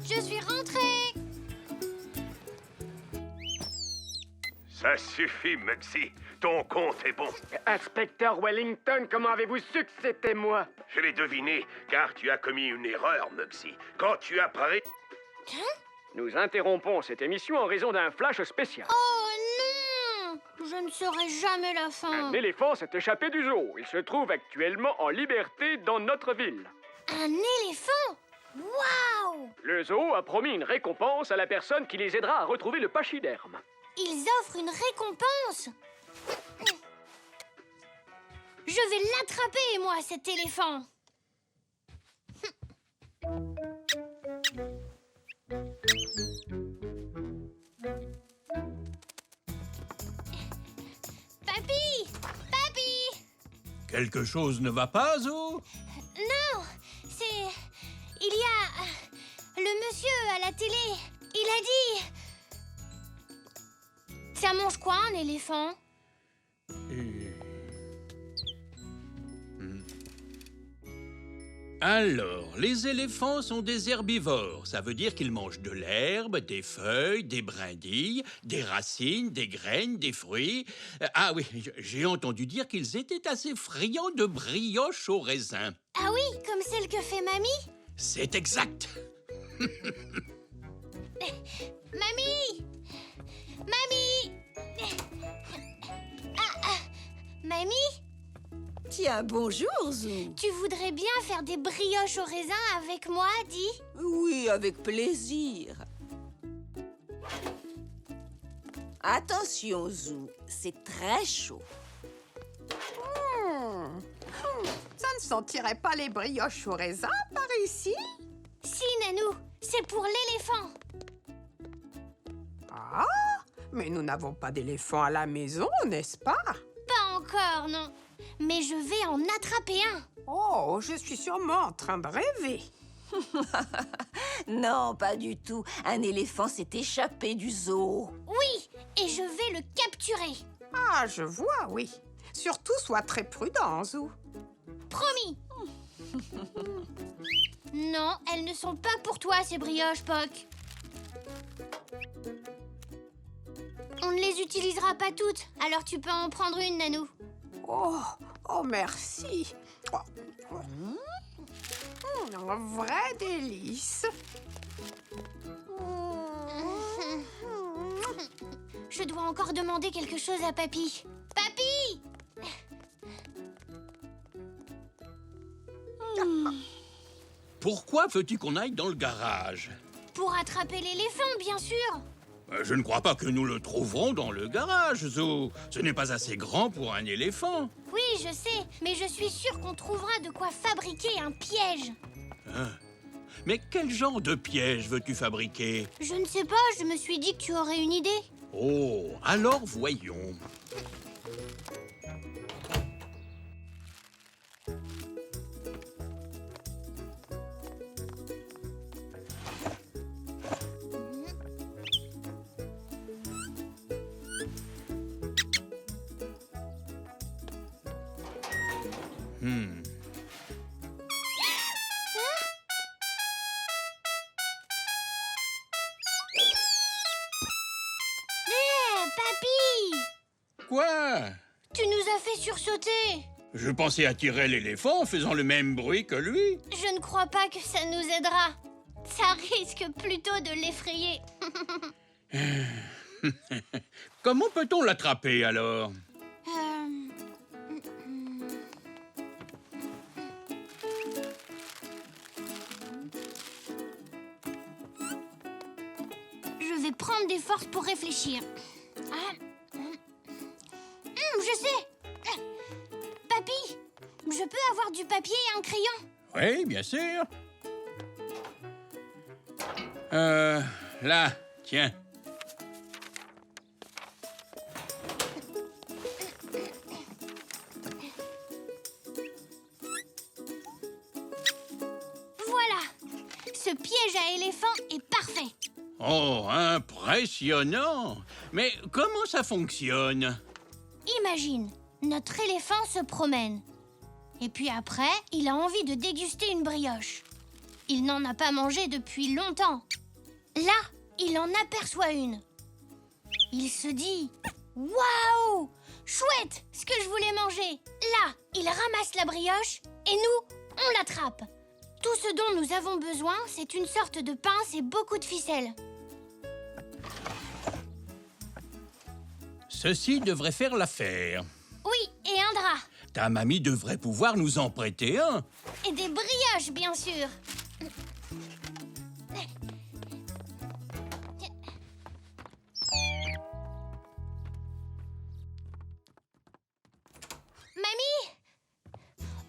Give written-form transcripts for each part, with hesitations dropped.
Je suis rentrée. Ça suffit, Mugsy. Ton compte est bon. Inspecteur Wellington, comment avez-vous su que c'était moi? Je l'ai deviné, car tu as commis une erreur, Mugsy. Quand tu apparais... Nous interrompons cette émission en raison d'un flash spécial. Oh non! Je ne saurai jamais la fin. Un éléphant s'est échappé du zoo. Il se trouve actuellement en liberté dans notre ville. Un éléphant? Waouh! Le zoo a promis une récompense à la personne qui les aidera à retrouver le pachyderme. Ils offrent une récompense. Je vais l'attraper, moi, cet éléphant. Papy! Papy! Quelque chose ne va pas, Zo? Non, c'est... Il y a... Le monsieur à la télé, il a dit... Ça mange quoi, un éléphant? Alors, les éléphants sont des herbivores. Ça veut dire qu'ils mangent de l'herbe, des feuilles, des brindilles, des racines, des graines, des fruits. Ah oui, j'ai entendu dire qu'ils étaient assez friands de brioches au raisin. Ah oui, comme celle que fait Mamie? C'est exact. Mamie! Mamie! Mamie? Tiens, bonjour, Zou. Tu voudrais bien faire des brioches au raisin avec moi, dis? Oui, avec plaisir. Attention, Zou, c'est très chaud. Ça ne sentirait pas les brioches au raisin par ici? Si, Nanou, c'est pour l'éléphant. Ah, mais nous n'avons pas d'éléphant à la maison, n'est-ce pas? Pas encore, non. Mais je vais en attraper un. Oh, je suis sûrement en train de rêver. Non, pas du tout. Un éléphant s'est échappé du zoo. Oui, et je vais le capturer. Ah, je vois, oui. Surtout, sois très prudent, Zou. Promis. Non, elles ne sont pas pour toi, ces brioches, Poc. On ne les utilisera pas toutes, alors tu peux en prendre une, Nanou. Oh, merci. Un vrai délice. Je dois encore demander quelque chose à Papy. Papy! Pourquoi veux-tu qu'on aille dans le garage? Pour attraper l'éléphant, bien sûr. Je ne crois pas que nous le trouverons dans le garage, Zo. Ce n'est pas assez grand pour un éléphant. Oui, je sais, mais je suis sûre qu'on trouvera de quoi fabriquer un piège. Mais quel genre de piège veux-tu fabriquer? Je ne sais pas, je me suis dit que tu aurais une idée. Oh, alors voyons. Papy! Quoi? Tu nous as fait sursauter. Je pensais attirer l'éléphant en faisant le même bruit que lui. Je ne crois pas que ça nous aidera. Ça risque plutôt de l'effrayer. Comment peut-on l'attraper alors? Je vais prendre des forces pour réfléchir. Je sais. Papy, je peux avoir du papier et un crayon? Oui, bien sûr. Là, tiens. Voilà. Ce piège à éléphant est parfait. Oh, impressionnant! Mais comment ça fonctionne? Imagine, notre éléphant se promène. Et puis après, il a envie de déguster une brioche. Il n'en a pas mangé depuis longtemps. Là, il en aperçoit une. Il se dit « Waouh! Chouette! Ce que je voulais manger !» Là, il ramasse la brioche et nous, on l'attrape. Tout ce dont nous avons besoin, c'est une sorte de pince et beaucoup de ficelle. Ceci devrait faire l'affaire. Oui, et un drap. Ta mamie devrait pouvoir nous en prêter un. Et des brioches, bien sûr. Mamie,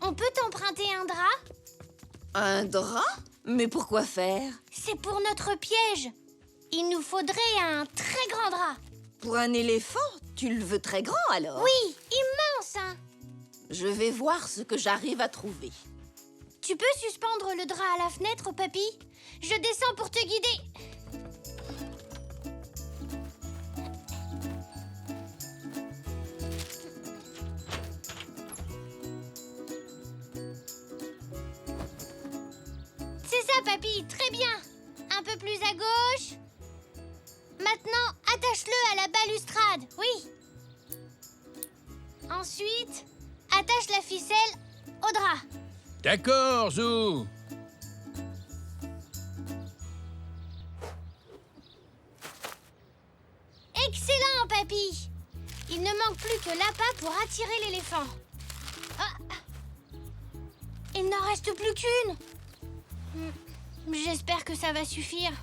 on peut t'emprunter un drap? Un drap? Mais pourquoi faire? C'est pour notre piège. Il nous faudrait un très grand drap. Pour un éléphant? Tu le veux très grand alors? Oui, immense, hein. Je vais voir ce que j'arrive à trouver. Tu peux suspendre le drap à la fenêtre, papy? Je descends pour te guider. C'est ça, papy, très bien. Un peu plus à gauche. Maintenant, attache-le à la balustrade, oui. Ensuite, attache la ficelle au drap. D'accord, Zou. Excellent, papy. Il ne manque plus que l'appât pour attirer l'éléphant. Ah. Il n'en reste plus qu'une. J'espère que ça va suffire.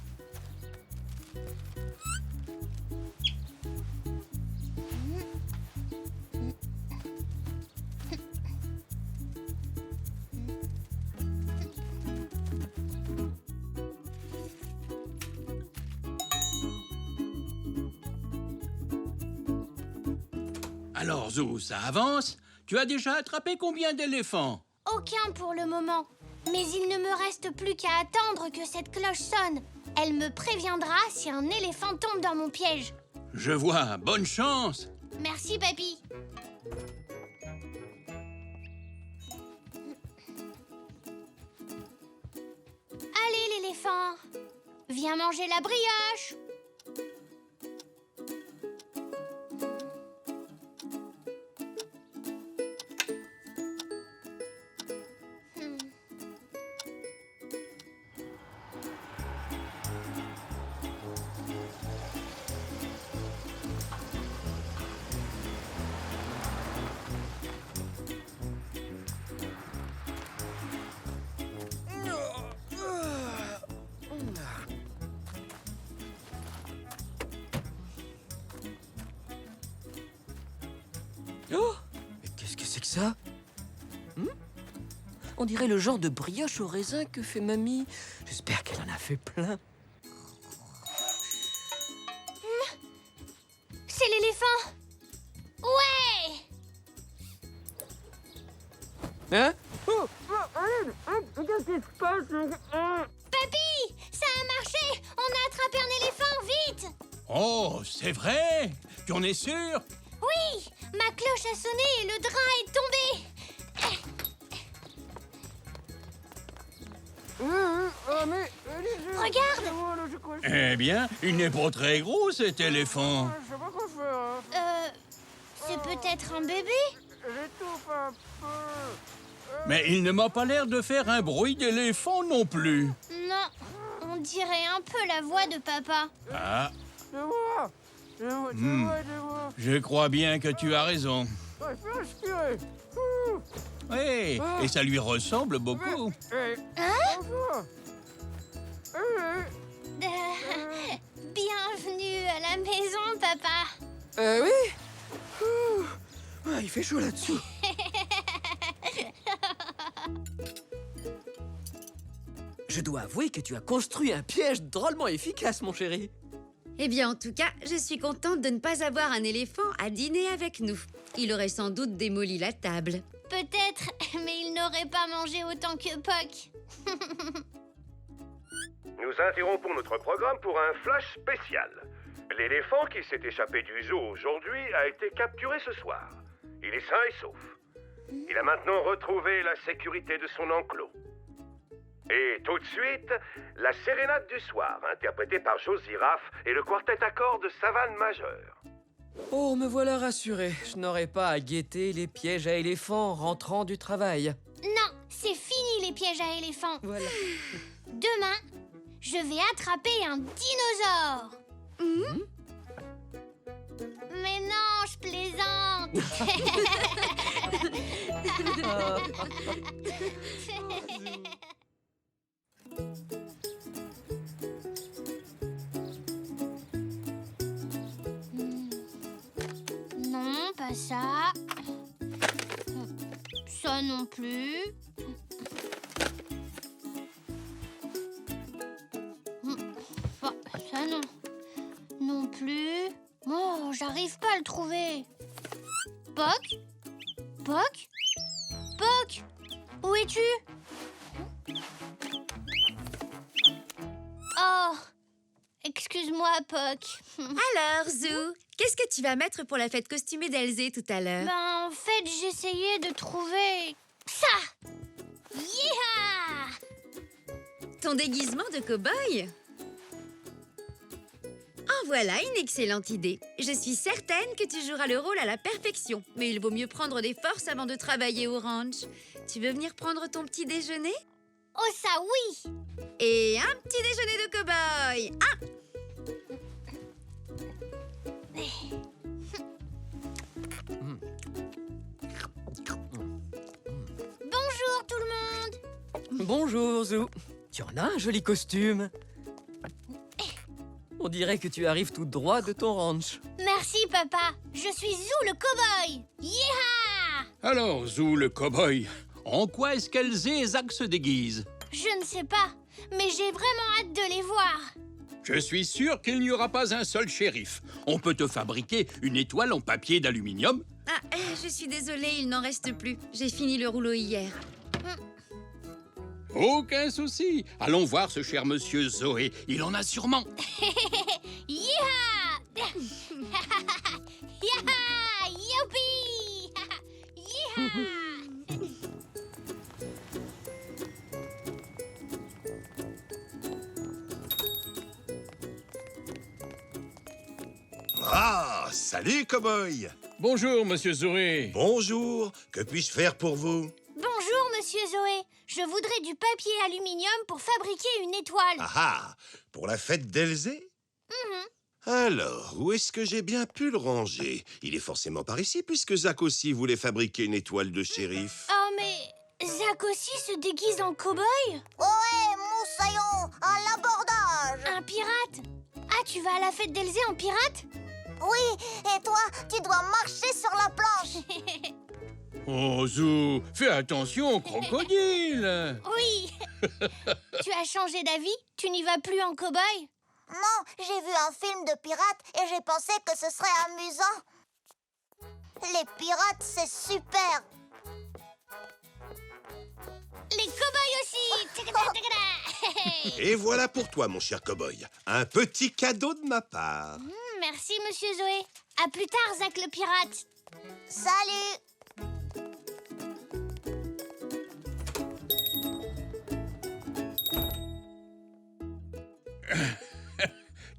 Alors, Zou, ça avance? Tu as déjà attrapé combien d'éléphants? Aucun pour le moment. Mais il ne me reste plus qu'à attendre que cette cloche sonne. Elle me préviendra si un éléphant tombe dans mon piège. Je vois, bonne chance. Merci, papy. Allez, l'éléphant. Viens manger la brioche. Oh! Mais qu'est-ce que c'est que ça? On dirait le genre de brioche au raisin que fait mamie. J'espère qu'elle en a fait plein. C'est l'éléphant. Ouais! Hein? Papy, ça a marché. On a attrapé un éléphant, vite. Oh, c'est vrai? Tu en es sûr? Oui, ma cloche a sonné et le drap est tombé. Regarde. Eh bien, il n'est pas très gros, cet éléphant. C'est peut-être un bébé? Mais il ne m'a pas l'air de faire un bruit d'éléphant non plus. Non, on dirait un peu la voix de papa. Ah. Je crois bien que tu as raison. Oui, et ça lui ressemble beaucoup. Bienvenue à la maison, papa. Oui? Il fait chaud là-dessous. Je dois avouer que tu as construit un piège drôlement efficace, mon chéri. Eh bien, en tout cas, je suis contente de ne pas avoir un éléphant à dîner avec nous. Il aurait sans doute démoli la table. Peut-être, mais il n'aurait pas mangé autant que Puck. Nous interrompons notre programme pour un flash spécial. L'éléphant qui s'est échappé du zoo aujourd'hui a été capturé ce soir. Il est sain et sauf. Il a maintenant retrouvé la sécurité de son enclos. Et tout de suite, la sérénade du soir, interprétée par Joe Giraffe et le quartet à cordes Savane Majeure. Oh, me voilà rassuré. Je n'aurai pas à guetter les pièges à éléphants rentrant du travail. Non, c'est fini les pièges à éléphants. Voilà. Demain, je vais attraper un dinosaure. Mais non, je plaisante. Non, pas ça. Ça non plus. Bah, ça non. Non plus. Oh, j'arrive pas à le trouver. Poc? Poc? Poc? Où es-tu? Oh, excuse-moi, Poc. Alors, Zou, qu'est-ce que tu vas mettre pour la fête costumée d'Elzé tout à l'heure? Ben, en fait, j'essayais de trouver ça. Yeeha! Ton déguisement de cow-boy? En voilà une excellente idée. Je suis certaine que tu joueras le rôle à la perfection. Mais il vaut mieux prendre des forces avant de travailler au ranch. Tu veux venir prendre ton petit déjeuner? Oh, ça oui! Et un petit déjeuner de cow-boy! Ah! Bonjour tout le monde! Bonjour, Zou. Tu en as un joli costume. On dirait que tu arrives tout droit de ton ranch. Merci, papa. Je suis Zou le cow-boy. Yeeha! Alors, Zou le cow-boy, en quoi est-ce qu'Elzé et Zach se déguisent? Je ne sais pas, mais j'ai vraiment hâte de les voir. Je suis sûr qu'il n'y aura pas un seul shérif. On peut te fabriquer une étoile en papier d'aluminium. Ah, je suis désolée, il n'en reste plus. J'ai fini le rouleau hier. Aucun souci. Allons voir ce cher monsieur Zoé. Il en a sûrement. Yeeha! Yaha! Youpi! Yeeha! Ah, salut, cow-boy! Bonjour, monsieur Zoé. Bonjour, que puis-je faire pour vous? Bonjour, monsieur Zoé. Je voudrais du papier aluminium pour fabriquer une étoile. Ah ah, pour la fête d'Elzé? Alors, où est-ce que j'ai bien pu le ranger? Il est forcément par ici, puisque Zach aussi voulait fabriquer une étoile de shérif. Oh, mais Zach aussi se déguise en cow-boy? Ohé, moussaillon, à l'abordage! Un pirate? Ah, tu vas à la fête d'Elzé en pirate? Oui, et toi, tu dois marcher sur la planche. Oh, Zou, fais attention au crocodile. Oui. Tu as changé d'avis? Tu n'y vas plus en cow-boy? Non, j'ai vu un film de pirates et j'ai pensé que ce serait amusant. Les pirates, c'est super. Les cow-boys aussi. Tchakada, tchakada. Et voilà pour toi, mon cher cow-boy. Un petit cadeau de ma part. Merci, monsieur Zoé. À plus tard, Zach le pirate. Salut.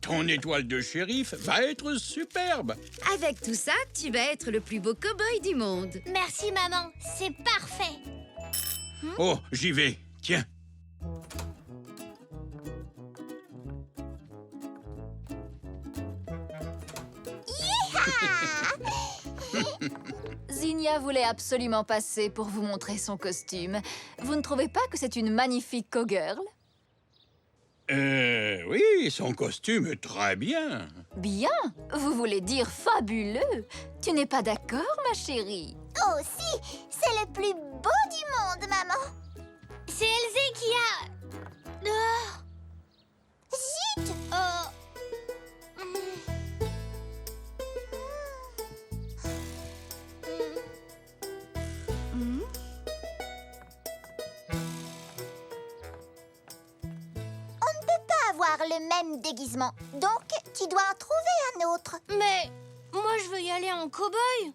Ton étoile de shérif va être superbe. Avec tout ça, tu vas être le plus beau cow-boy du monde. Merci, maman. C'est parfait. Oh, j'y vais. Tiens. Zinnia voulait absolument passer pour vous montrer son costume. Vous ne trouvez pas que c'est une magnifique cowgirl? Oui, son costume est très bien. Bien? Vous voulez dire fabuleux? Tu n'es pas d'accord, ma chérie? Oh si, c'est le plus beau du monde, maman. C'est Elzé qui a... Oh. Zut! Oh. Avoir le même déguisement. Donc, tu dois en trouver un autre. Mais moi, je veux y aller en cow-boy.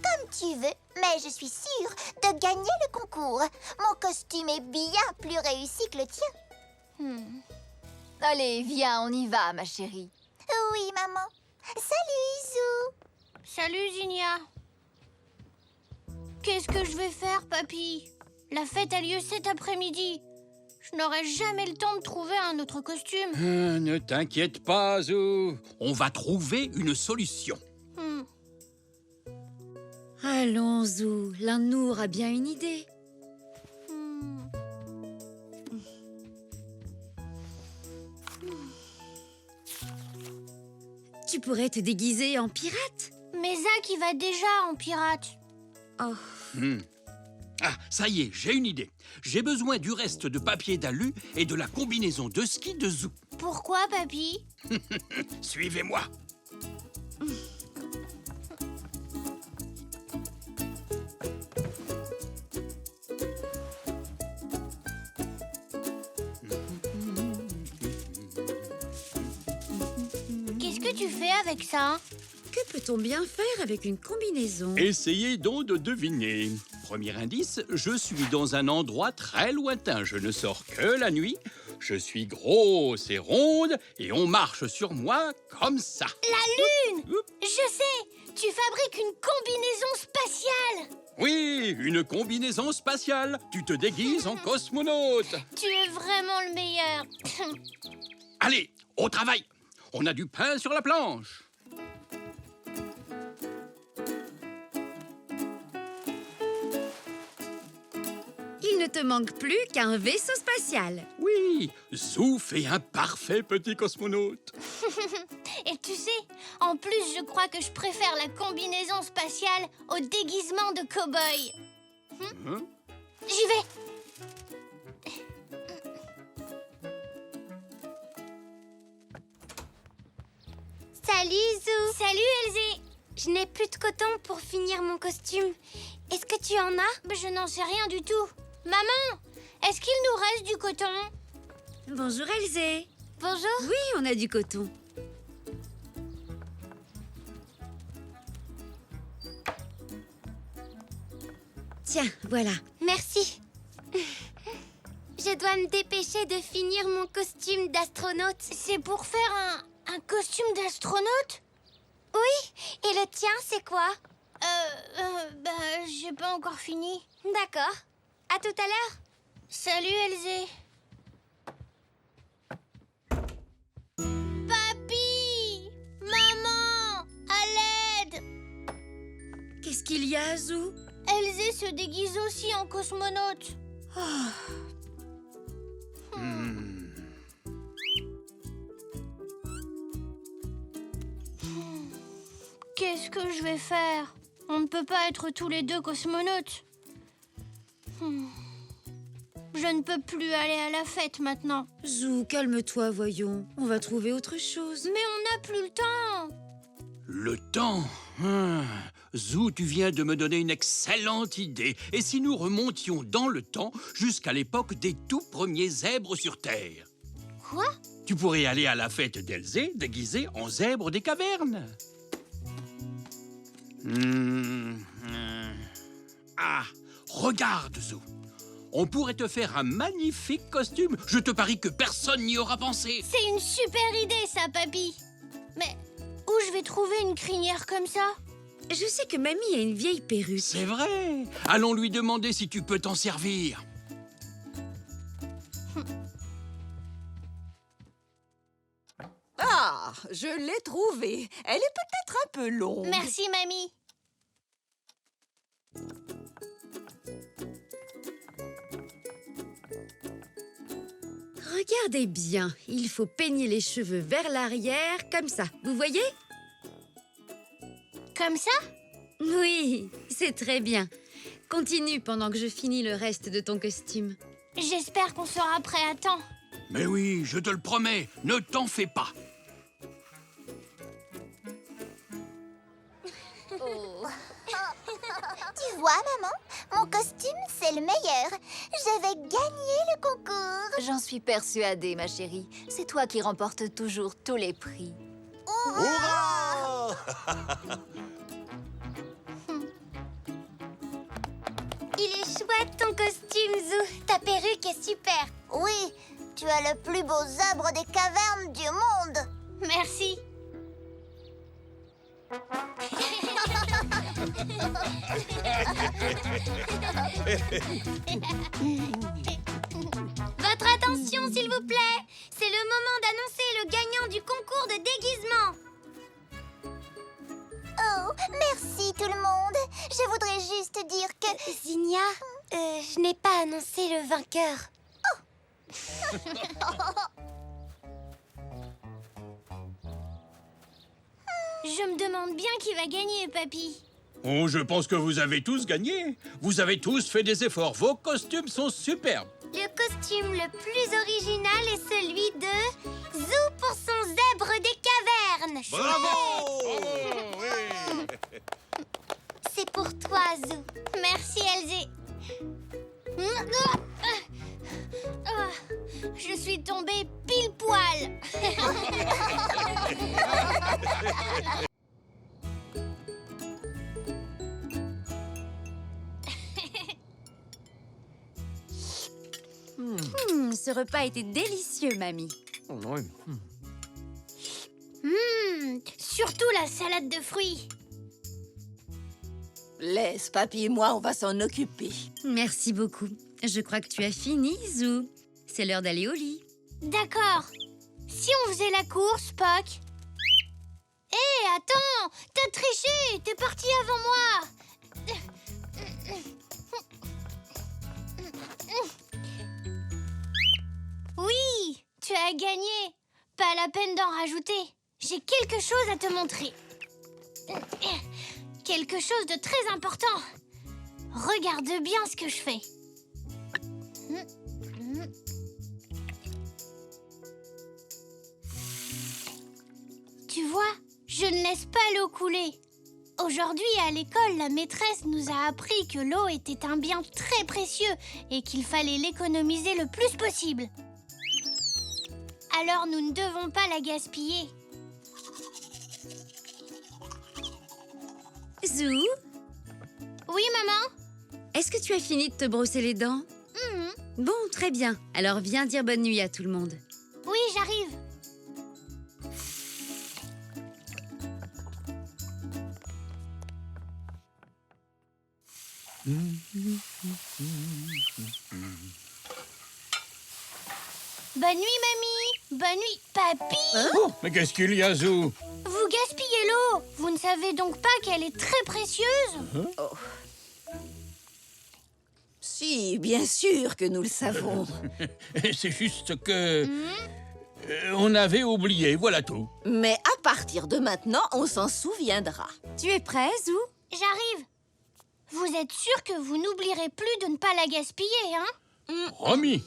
Comme tu veux, mais je suis sûre de gagner le concours. Mon costume est bien plus réussi que le tien. Allez, viens, on y va, ma chérie. Oui, maman. Salut, Zou. Salut, Zinnia. Qu'est-ce que je vais faire, papy? La fête a lieu cet après-midi. Je n'aurai jamais le temps de trouver un autre costume. Ne t'inquiète pas, Zou. On va trouver une solution. Allons, Zou, l'un de nous aura bien une idée. Tu pourrais te déguiser en pirate. Mais Zach, il va déjà en pirate. Oh, Ah, ça y est, j'ai une idée. J'ai besoin du reste de papier d'alu et de la combinaison de ski de Zou. Pourquoi, papy? Suivez-moi. Qu'est-ce que tu fais avec ça? que peut-on bien faire avec une combinaison? Essayez donc de deviner. Premier indice, je suis dans un endroit très lointain. Je ne sors que la nuit. Je suis grosse et ronde et on marche sur moi comme ça. La Lune! Je sais! Tu fabriques une combinaison spatiale! Oui, une combinaison spatiale. Tu te déguises en cosmonaute. Tu es vraiment le meilleur. Allez, au travail. On a du pain sur la planche. Il ne te manque plus qu'un vaisseau spatial. Oui, Zou fait un parfait petit cosmonaute. Et tu sais, en plus, je crois que je préfère la combinaison spatiale au déguisement de cow-boy. J'y vais. Salut Zou. Salut Elzé. Je n'ai plus de coton pour finir mon costume. Est-ce que tu en as? Je n'en sais rien du tout. Maman, est-ce qu'il nous reste du coton? Bonjour Elzé. Bonjour. Oui, on a du coton. Tiens, voilà. Merci. Je dois me dépêcher de finir mon costume d'astronaute. C'est pour faire un costume d'astronaute? Oui. Et le tien, c'est quoi? J'ai pas encore fini. D'accord. À tout à l'heure. Salut, Elzé. Papy! Maman! À l'aide! Qu'est-ce qu'il y a, Zou? Elzé se déguise aussi en cosmonaute. Qu'est-ce que je vais faire? On ne peut pas être tous les deux cosmonautes. Je ne peux plus aller à la fête maintenant. Zou, calme-toi, voyons. On va trouver autre chose. Mais on n'a plus le temps. Le temps. Zou, tu viens de me donner une excellente idée. Et si nous remontions dans le temps jusqu'à l'époque des tout premiers zèbres sur Terre? Quoi? Tu pourrais aller à la fête d'Elzé déguisé en zèbre des cavernes. Ah, regarde, Zou. On pourrait te faire un magnifique costume. Je te parie que personne n'y aura pensé. C'est une super idée, ça, papy. Mais où je vais trouver une crinière comme ça? Je sais que mamie a une vieille perruque. C'est vrai. Allons lui demander si tu peux t'en servir. Ah, je l'ai trouvée. Elle est peut-être un peu longue. Merci, mamie. Regardez bien, il faut peigner les cheveux vers l'arrière, comme ça. Vous voyez? Comme ça? Oui, c'est très bien. Continue pendant que je finis le reste de ton costume. J'espère qu'on sera prêt à temps. Mais oui, je te le promets, ne t'en fais pas. Tu vois, maman, mon costume, c'est le meilleur. Je vais gagner le concours. J'en suis persuadée, ma chérie. C'est toi qui remportes toujours tous les prix. Hurrah! Il est chouette ton costume, Zou. Ta perruque est super. Oui, tu as le plus beau zèbre des cavernes du monde. Merci. Votre attention, s'il vous plaît. C'est le moment d'annoncer le gagnant du concours de déguisement. Oh, merci tout le monde. Je voudrais juste dire que... Zinnia, je n'ai pas annoncé le vainqueur. Je me demande bien qui va gagner, Papy. Oh, je pense que vous avez tous gagné. Vous avez tous fait des efforts. Vos costumes sont superbes. Le costume le plus original est celui de Zou pour son zèbre des cavernes. Bravo! C'est pour toi, Zou. Merci, Elzé. Je suis tombée pile poil. Ce repas était délicieux, mamie. Oh, oui. Surtout la salade de fruits. Laisse, papy et moi, on va s'en occuper. Merci beaucoup. Je crois que tu as fini, Zou. C'est l'heure d'aller au lit. D'accord. Si on faisait la course, Spock. Hé, attends, t'as triché, t'es parti avant moi. Oui, tu as gagné. Pas la peine d'en rajouter. J'ai quelque chose à te montrer. Quelque chose de très important. Regarde bien ce que je fais. Tu vois, je ne laisse pas l'eau couler. Aujourd'hui, à l'école, la maîtresse nous a appris que l'eau était un bien très précieux et qu'il fallait l'économiser le plus possible. Alors, nous ne devons pas la gaspiller. Zou, Oui, maman? est-ce que tu as fini de te brosser les dents? Bon, très bien. Alors viens dire bonne nuit à tout le monde. Oui, j'arrive. Bonne nuit, mamie. Bonne nuit, papy. Oh, mais qu'est-ce qu'il y a, Zou? Vous gaspillez l'eau. Vous ne savez donc pas qu'elle est très précieuse? Si, bien sûr que nous le savons. C'est juste que... on avait oublié, voilà tout. Mais à partir de maintenant, on s'en souviendra. Tu es prêt, Zou? J'arrive. Vous êtes sûr que vous n'oublierez plus de ne pas la gaspiller, hein? Promis.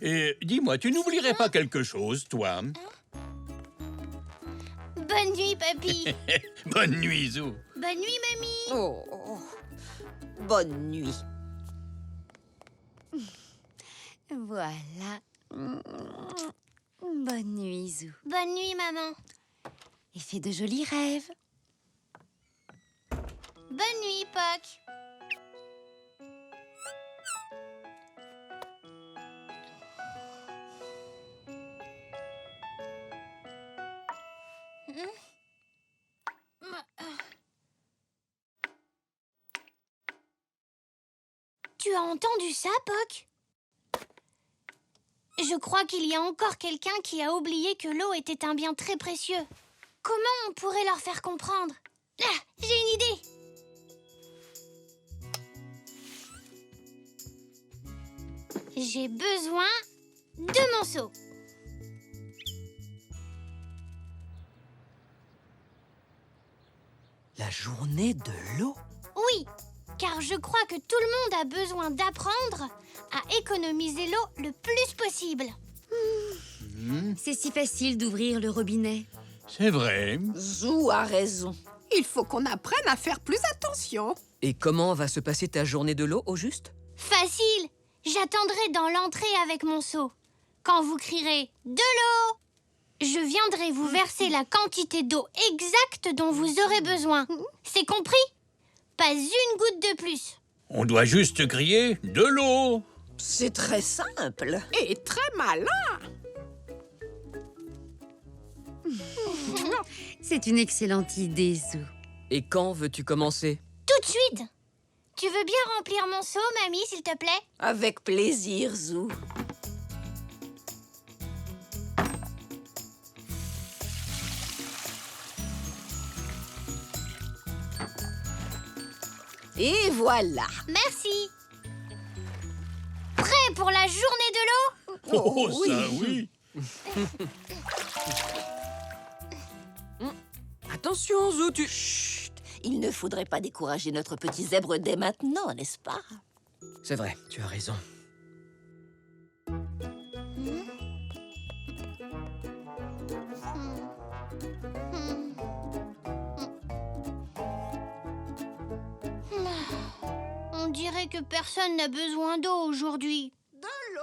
Et dis-moi, tu n'oublierais pas quelque chose, toi? Bonne nuit, papy. Bonne nuit, Zou. Bonne nuit, mamie. Oh, bonne nuit. Voilà. Bonne nuit, Zou. Bonne nuit, maman. Et fais de jolis rêves. Bonne nuit, Poc. Tu as entendu ça, Poc? Je crois qu'il y a encore quelqu'un qui a oublié que l'eau était un bien très précieux. Comment on pourrait leur faire comprendre? Ah, j'ai une idée! J'ai besoin de mon seau. La journée de l'eau? Oui, car je crois que tout le monde a besoin d'apprendre à économiser l'eau le plus possible. C'est si facile d'ouvrir le robinet. C'est vrai. Zou a raison. Il faut qu'on apprenne à faire plus attention. Et comment va se passer ta journée de l'eau, au juste? Facile! J'attendrai dans l'entrée avec mon seau. Quand vous crierez « de l'eau », je viendrai vous verser la quantité d'eau exacte dont vous aurez besoin. C'est compris? Pas une goutte de plus. On doit juste crier de l'eau. C'est très simple. Et très malin. C'est une excellente idée, Zou. Et quand veux-tu commencer? Tout de suite. Tu veux bien remplir mon seau, mamie, s'il te plaît? Avec plaisir, Zou. Et voilà. Merci. Prêt pour la journée de l'eau? Oh, ça oui. Attention, Zou, tu... Chut, il ne faudrait pas décourager notre petit zèbre dès maintenant, n'est-ce pas? C'est vrai, tu as raison. On dirait que personne n'a besoin d'eau aujourd'hui. De l'eau.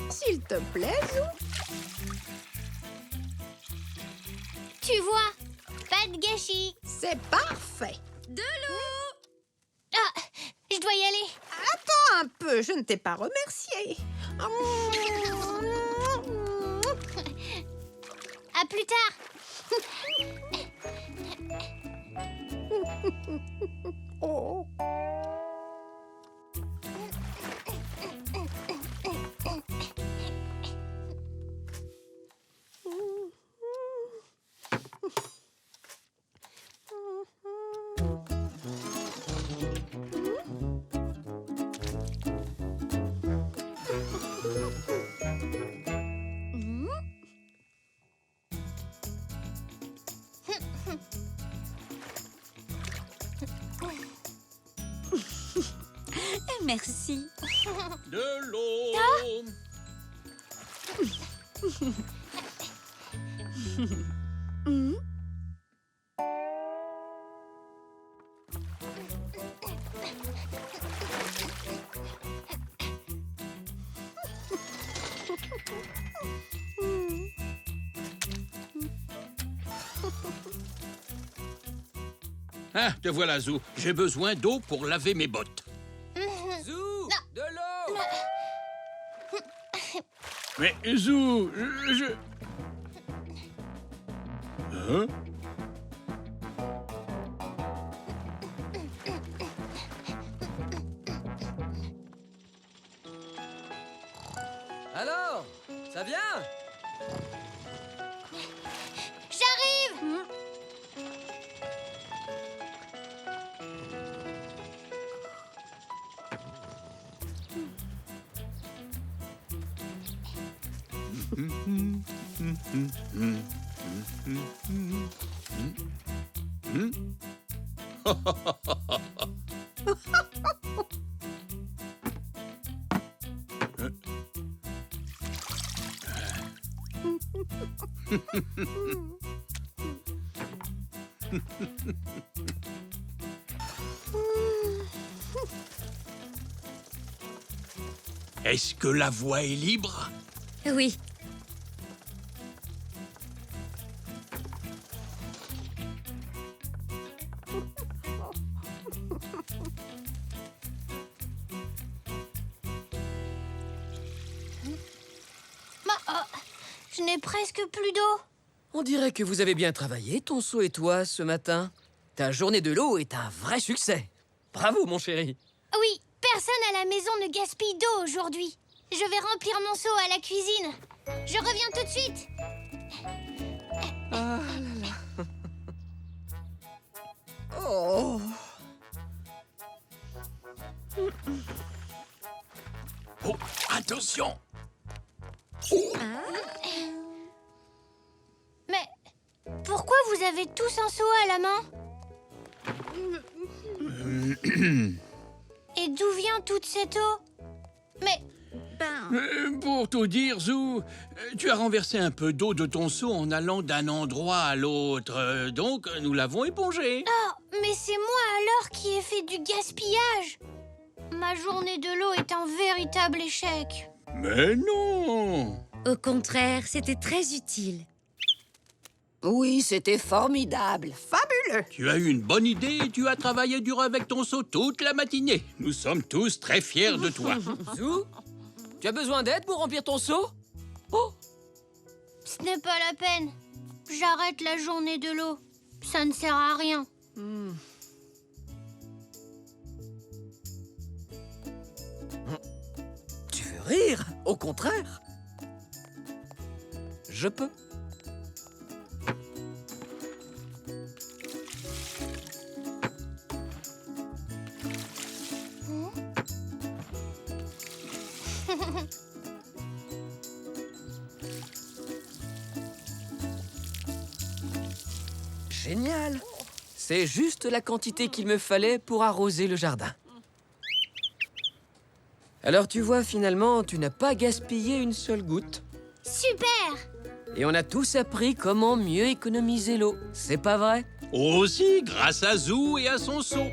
S'il te plaît, Zou. Tu vois, pas de gâchis. C'est parfait. De l'eau! Ah, je dois y aller. Attends un peu, je ne t'ai pas remercié. À plus tard. Oh. Merci. De l'eau. Ah, te voilà, Zou. J'ai besoin d'eau pour laver mes bottes. Zou, de l'eau! Mais Zou, Hein? Alors, ça vient? J'arrive. Est-ce que la voie est libre? Oui. Je n'ai presque plus d'eau. On dirait que vous avez bien travaillé, ton seau et toi, ce matin. Ta journée de l'eau est un vrai succès. Bravo, mon chéri. Oui, personne à la maison ne gaspille d'eau aujourd'hui. Je vais remplir mon seau à la cuisine. Je reviens tout de suite. Ah là là. Oh. Oh, attention! Mais pourquoi vous avez tous un seau à la main? Mais d'où vient toute cette eau? Mais Pour tout dire, Zou, tu as renversé un peu d'eau de ton seau en allant d'un endroit à l'autre. Donc, nous l'avons épongé. oh, mais c'est moi alors qui ai fait du gaspillage. Ma journée de l'eau est un véritable échec. Mais non! Au contraire, c'était très utile. Oui, c'était formidable. Fabuleux. Tu as eu une bonne idée et tu as travaillé dur avec ton seau toute la matinée. Nous sommes tous très fiers de toi. Zou, tu as besoin d'aide pour remplir ton seau? Oh, Ce n'est pas la peine. J'arrête la journée de l'eau. Ça ne sert à rien. tu veux rire? Au contraire. Je peux. Génial! C'est juste la quantité qu'il me fallait pour arroser le jardin. Alors tu vois, finalement, tu n'as pas gaspillé une seule goutte. Super! Et on a tous appris comment mieux économiser l'eau. C'est pas vrai? Aussi grâce à Zou et à son seau.